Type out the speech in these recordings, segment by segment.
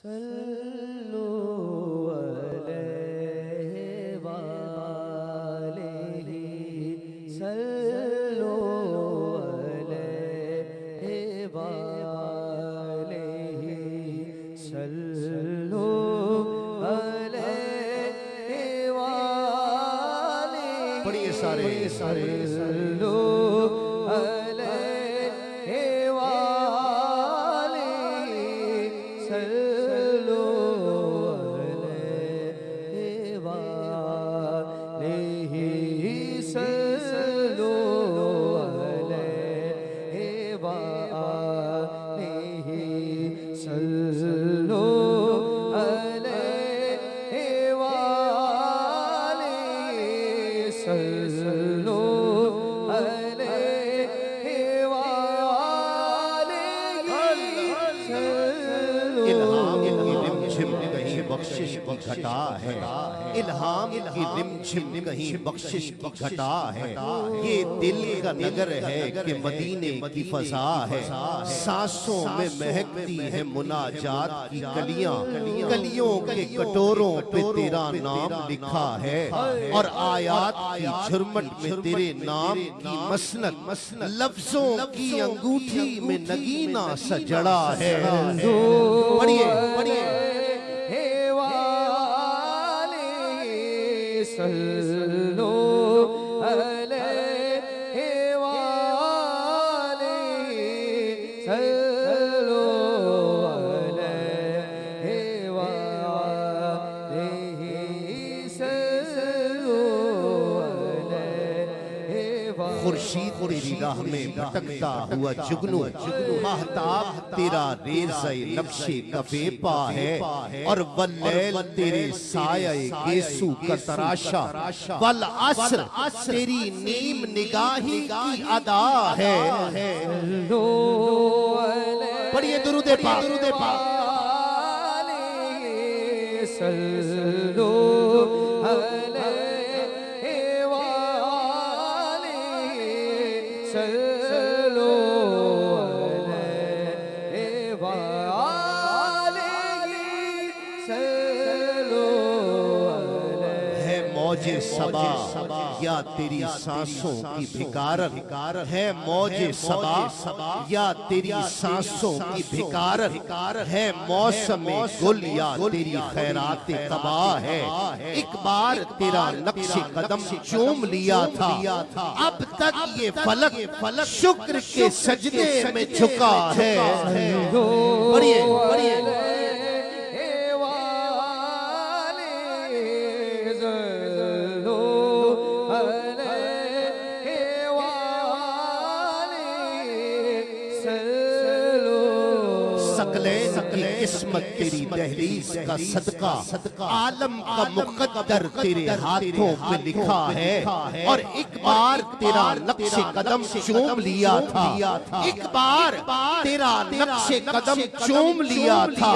सल्लु अलैहि वालेहि सल्लु अलैहि वालेहि सल्लु अलैहि वालेहि। पढ़िए सारे सल्लु अलैहि वालेहि सल्लु अलैहि वालेहि सल्लु अलैहि वालेहि सल्लु अलैहि वालेहि सल्लु अलैहि वालेहि। इल्हाम की रिमझिम कहीं बख्शिश की घटा है, इल्हाम की रिमझिम कहीं बख्शिश की घटा है। ये दिल का नगर है कि मदीने की फजा है, सांसों में महकती है मुनाजात की कलियां, कलियों के कटोरों पे तेरा नाम लिखा है और आयात की झुरमट में तेरे नाम की मसनद, लफ्जों की अंगूठी में नगीना सजड़ा है। पढ़िए पढ़िए सल्लु अलैहि वालेहि सल्लु अलैहि वालेहि सल्लु अलैहि वालेहि। खुर्शीद तेरी राह में भटकता हुआ जुगनू, महताब तेरा रेज़े नक्शे कफे पा है और वल्लैल तेरे साये गेसू का तराशा, वल अस्र तेरी नीम निगाही की अदा है। पढ़िए दुरूदे पाक, दुरूदे पाक। सल्लु अलैहि वालेहि सल्लु अलैहि वालेहि सल्लु अलैहि। है मौजे सबा या तेरी सांसों की भिकारत, है मौजे सबा या तेरी सांसों की भिकारत, है मौसम गुल या तेरी खैरात तबा है। एक बार तेरा नक्शे कदम चूम लिया था, अब तक ये फलक शुक्र के सजदे में झुका है। पढ़िए पढ़िए सकले किस्मत तेरी दहलीज का सदका, आलम का मुकद्दर तेरे हाथों पे लिखा है और एक बार तेरा नक्शे कदम चूम लिया था, एक बार तेरा नक्शे कदम चूम लिया था,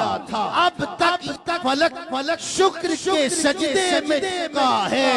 अब तक फलक शुक्र के सजदे में झुका है।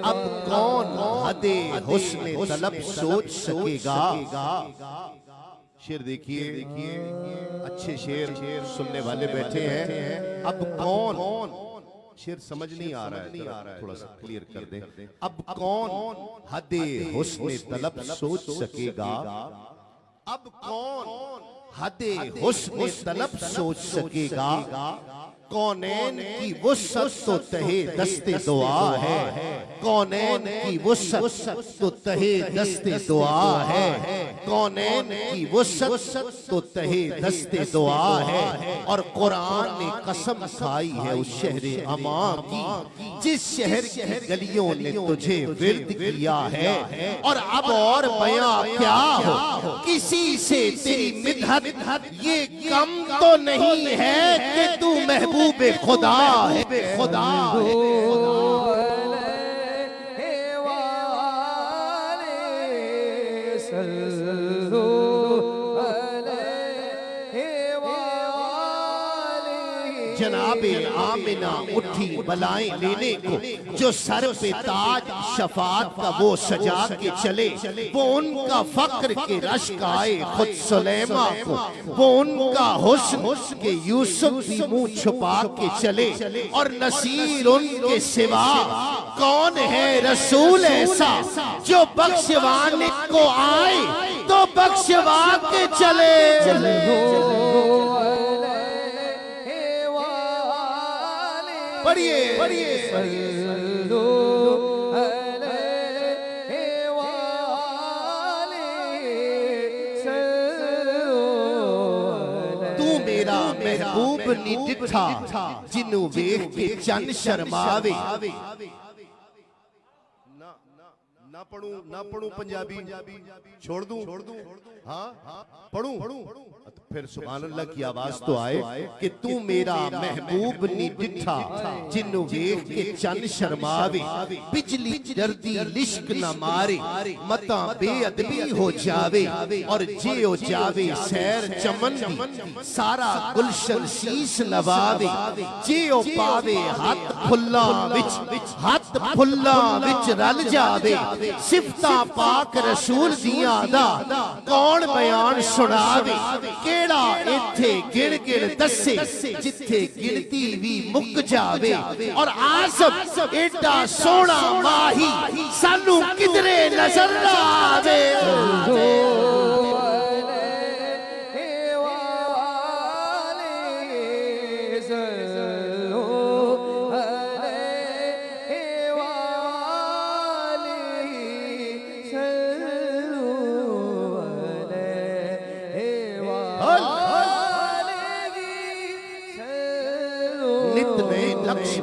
अब कौन हदे हुस्ने तलब सोच सकेगा। शेर देखिए, अच्छे शेर सुनने वाले बैठे हैं। अब कौन, शेर समझ नहीं आ रहा है, थोड़ा सा क्लियर कर दें। अब कौन हदे हुस्ने तलब सोच सकेगा, अब कौन हदे हुस्ने तलब सोच सकेगा। कौनैन की वुसअत तो तहे दस्ते दुआ है, कौनैन की वुसअत तो तहे दस्ते दुआ है, कौनैन की वुसअत तो तहे दस्ते दुआ है। और कुरान ने कसम खाई है उस शहर अमा की, जिस शहर की गलियों ने तुझे विर्द किया है। और अब और बयां क्या हो किसी से तेरी मिदहत, ये कम तो नहीं है कि तू महबूब खुदा है, खुदा है। जनाबे आमिना उठी बलाएं लेने को, जो सर पे ताज शफात का वो सजा के चले, वो उनका फक्र के रश्क आए खुद सुलेमा को, वो उनका हुस्न के यूसुफ भी मुंह छुपा के चले, और नसीर उनके सिवा कौन है रसूल ऐसा, जो बख्शवाने को आए तो बख्शवा के चले। पढ़िए तू मेरा महबूब नी डिठा, जिन्नू वेख के चन शर्मावे। ना पढ़ूं पंजाबी, छोड़ दूं, हाँ पढ़ूं, फिर सुभान अल्लाह की आवाज तो आए कि तू मेरा महबूब नी डिठा, जिन्नू वेख के चन शर्मावे, बिजली डरदी लिश्क न मारे, मता बेअदबी हो जावे, और जे हो जावे सैर चमन दी, सारा गुलशन शीश नवावे, जे हो पावे हाथ फुल्ला विच रल जावे, सिफता पाक रसूल दिया दा कौन बयान सुनावे, केड़ा इत्थे गिण गिण दसे, जिथे गिनती भी मुक जावे, और आसम एडा सोना माही सानू किधरे नजर ना आवे।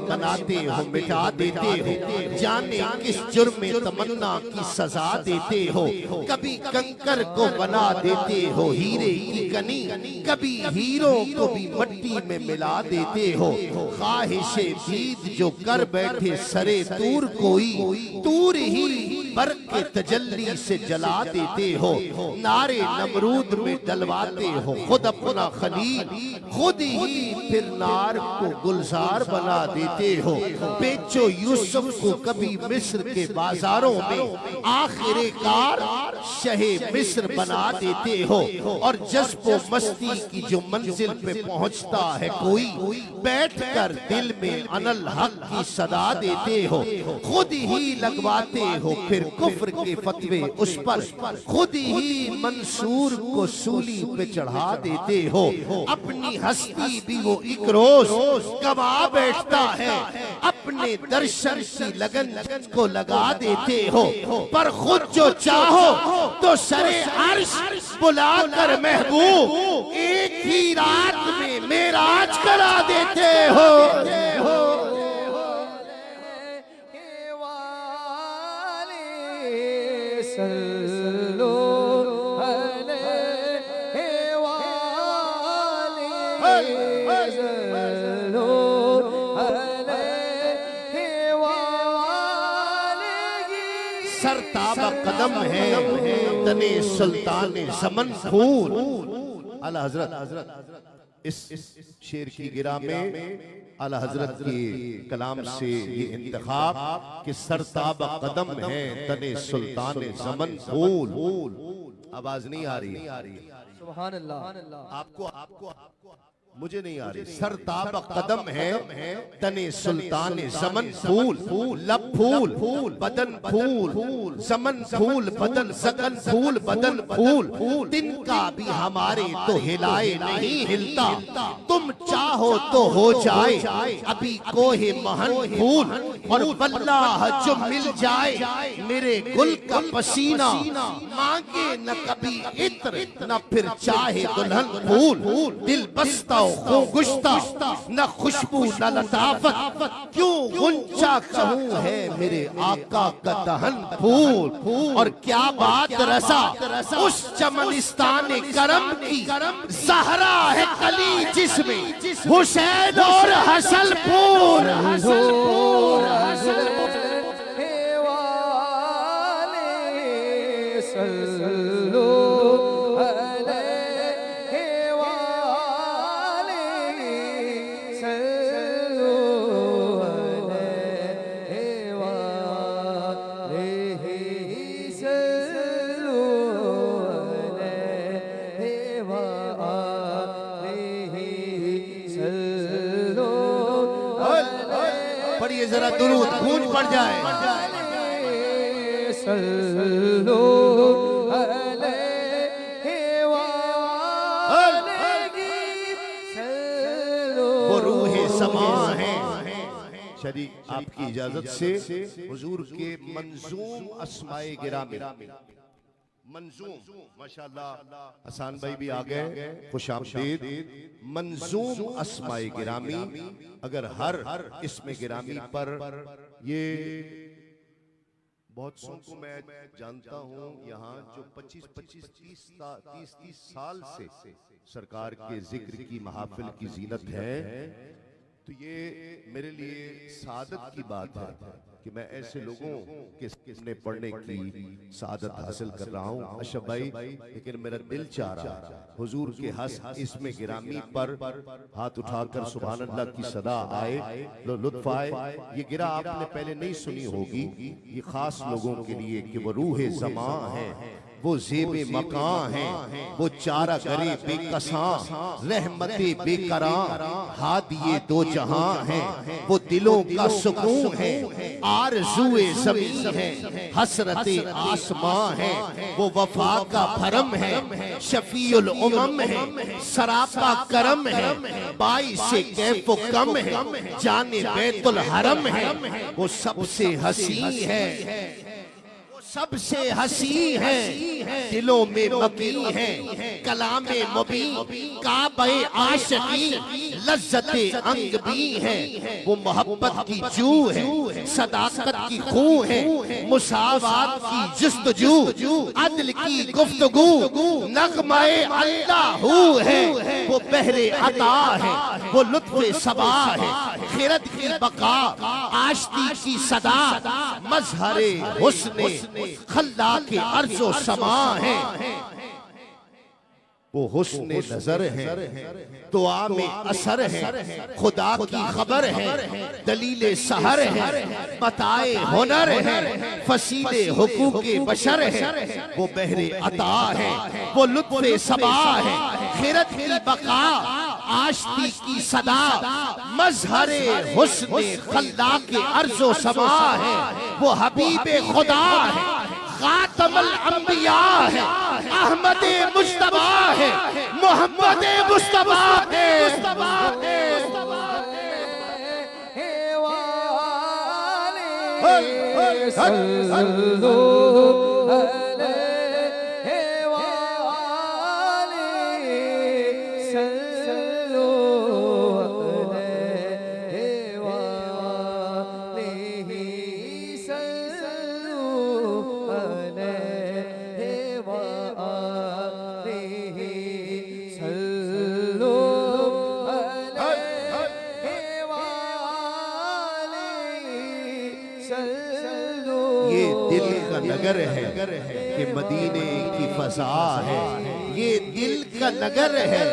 बनाते हो मिटा देते हो, जाने किस जुर्म में तमन्ना की सजा देते हो, कभी कंकर को बना देते हो हीरे की कनी, कभी हीरो को भी मट्टी में मिला देते हो, ख्वाहिशे दीद जो कर बैठे सरे तूर कोई, तूर ही बर्क के तजल्ली से जला देते हो, नारे नमरूद में डलवाते हो खुद अपना खलील, खुद ही फिर नार को गुलजार बना देते हो, बेचो यूसुफ को कभी मिस्र के बाजारों में, आखिरकार शहे मिस्र बना देते हो, और जज्बो मस्ती की जो मंजिल पे पहुंचता है कोई, बैठकर दिल में अनल हक की सदा देते हो, खुद ही लगवाते हो फिर कुफ्र के फतवे उस पर, खुद ही मंसूर को सूली पे चढ़ा देते हो, अपनी हस्ती भी वो एक रोज गवा बैठता है, अपने दर्शन की लगन को लगा देते हो, पर खुद जो चाहो तो सरे अर्श बुलाकर महबूब एक ही रात में मेराज करा देते हो। सरताबा कदम है तने सुल्तान ज़मन फूल। आला हजरत इस शेर की गिरा में आला हजरत के कलाम से ये इंतखाब कि सरताबा कदम है तने सुल्तान ज़मन फूल। आवाज नहीं आ रही, सुभान अल्लाह। आपको मुझे नहीं आ रही। सरताब कदम है तने सुल्तान ज़मन फूल, लब फूल बदन फूल, ज़मन फूल बदन, ज़कन फूल बदन फूल, तिनका भी हमारे तो हिलाए नहीं हिलता, तुम चाहो तो हो जाए अभी कोहे महन फूल, और वल्लाह जो मिल जाए मेरे गुल का पसीना, मांगे न कभी इत्र न फिर चाहे दुल्हन फूल, दिल बस्ता गुश्ता न खुशबू न लताफत, क्यों गुंचा कहूँ है मेरे आका का दहन फूल, और क्या बात रसा उस चमनिस्तान करम की, ज़हरा है कली जिसमें हुसैन और हसन फूल। सल्लो जरा दुरूद गूंज पड़ जाए। सल्लो अलैहि सल्लो। वो रूहे समा है। शरीक आपकी इजाजत से हुजूर के मंजूम अस्माए गिरामी, मंजूम माशाल्लाह हसन भाई भी आ गए, खुशामदीद। मंजूम अस्माए गिरामी, अगर हर इसमें गिरामी पर ये बहुत सौ को मैं जानता हूँ यहाँ जो 25-25-30 साल से सरकार के जिक्र की महफिल की जीनत है, तो ये मेरे लिए सादत की बात है कि मैं ऐसे लोगों के किसने पढ़ने की सादत हासिल कर रहा हूँ अशरफ भाई। लेकिन मेरा दिल चाह रहा हुजूर के हस इसमें गिरामी पर हाथ उठाकर सुभान अल्लाह की सदा आए, लुत्फ आए। ये गिरा आपने पहले नहीं सुनी होगी, ये खास लोगों के लिए कि वो रूहे ज़मा है, वो ज़ेबे मकां है, वो चारा करे बेकसां, रहमते बेकरां, हादिये दो जहां है, वो दिलों का सुकून है, आरज़ुए ज़मीन है, हसरते आसमां है, वो वफा का भरम है, शफीउल उमम है, सरापा करम है, बाइसे कैफ़ो कम है, जाने बैतुल हरम है, वो सबसे हसी है, सबसे हसी है, दिलों में मकी है, कलामे मुबीन, काबे आशिकी, लज्जते अंग भी है, वो मोहब्बत की जू है, सदाकत की खू है, मुसावात की जुस्तजू, अदल की गुफ्तगू, नगमाए अल्लाहू है, वो बहरे अता है, वो लुत्फ़े सबा है, खिरत की बका, आश्ती की सदा, मजहरे हुस्ने खल्ला के अर्ज़ो समा है, वो हुस्ने नजर है, दुआ में असर है, खुदा की खबर है, दलीले सहर है, बताए हुनर है, फसीले हुकूके बशर है, वो बहरे अता है, वो लुत्फ़े सबा है, खिरत की बका, आश्ती की सदा, मजहरे हुस्ने खल्ला के अर्ज़ो समा है, वो हबीबे खुदा है, खातमुल अंबिया है, अहमद मुस्तफा है, मोहम्मद मुस्तफा है, सल्लो ये दिल का नगर है कि मदीने की फजा है, ये दिल का नगर है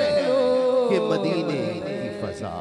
कि मदीने की फजा।